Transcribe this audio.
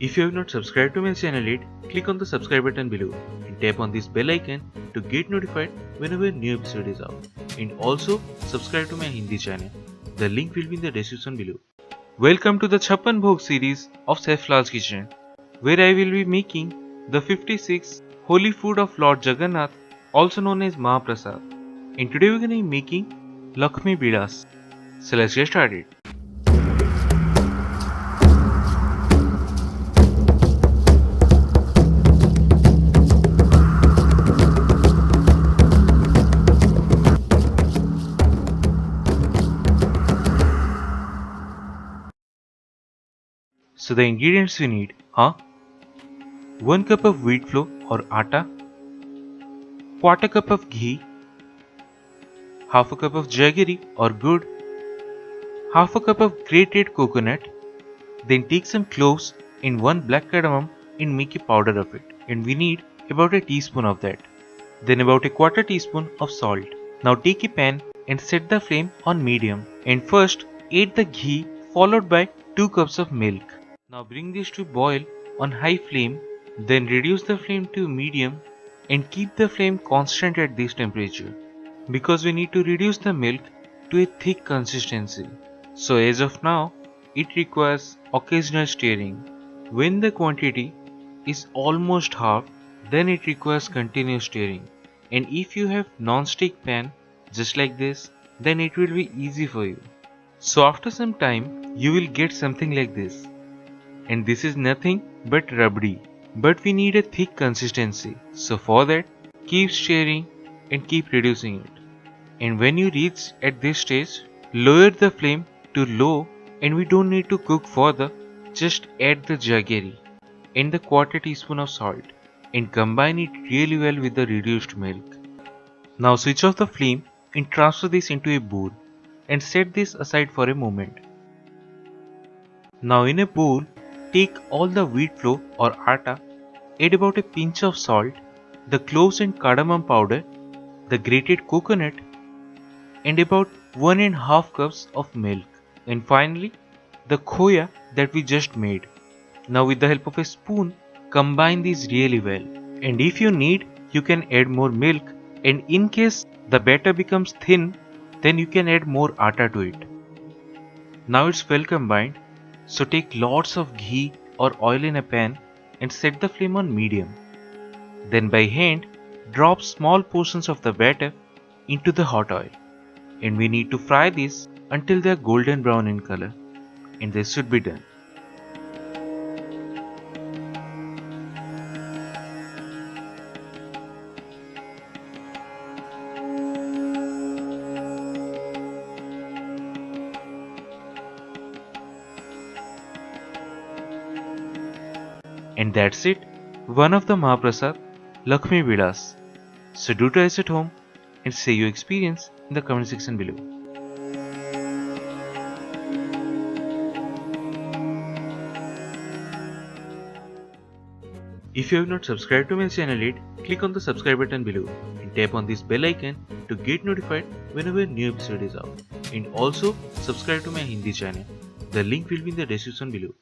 If you have not subscribed to my channel yet, click on the subscribe button below and tap on this bell icon to get notified whenever a new episode is out. And also subscribe to my Hindi channel. The link will be in the description below. Welcome to the CHAPPAN BHOG series of Chef Lall's kitchen, where I will be making the 56th holy food of Lord Jagannath, also known as Mahaprasad. And today we are going to be making LAKHSMI BILAS. So let's get started. So the ingredients we need are 1 cup of wheat flour or atta, quarter cup of ghee, half a cup of jaggery or gur, half a cup of grated coconut. Then take some cloves and 1 black cardamom and make a powder of it, and we need about a teaspoon of that. Then about a quarter teaspoon of salt. Now take a pan and set the flame on medium, and first add the ghee followed by 2 cups of milk. Now bring this to boil on high flame, then reduce the flame to medium and keep the flame constant at this temperature, because we need to reduce the milk to a thick consistency. So as of now, it requires occasional stirring. When the quantity is almost half, then it requires continuous stirring. And if you have non-stick pan just like this, then it will be easy for you. So after some time, you will get something like this. And this is nothing but rabdi, but we need a thick consistency. So for that, keep stirring and keep reducing it. And when you reach at this stage, lower the flame to low, and we don't need to cook further. Just add the jaggery and the quarter teaspoon of salt and combine it really well with the reduced milk. Now switch off the flame and transfer this into a bowl and set this aside for a moment. Now in a bowl, take all the wheat flour or atta, add about a pinch of salt, the cloves and cardamom powder, the grated coconut, and about 1.5 cups of milk, and finally the khoya that we just made. Now with the help of a spoon, combine these really well, and if you need, you can add more milk, and in case the batter becomes thin, then you can add more atta to it. Now it's well combined. So take lots of ghee or oil in a pan and set the flame on medium. Then by hand, drop small portions of the batter into the hot oil. And we need to fry this until they are golden brown in color. And this should be done. And that's it, one of the Mahaprasad, LAKHSMI BILAS. So do try it at home and say your experience in the comment section below. If you have not subscribed to my channel yet, click on the subscribe button below and tap on this bell icon to get notified whenever a new episode is out. And also subscribe to my Hindi channel. The link will be in the description below.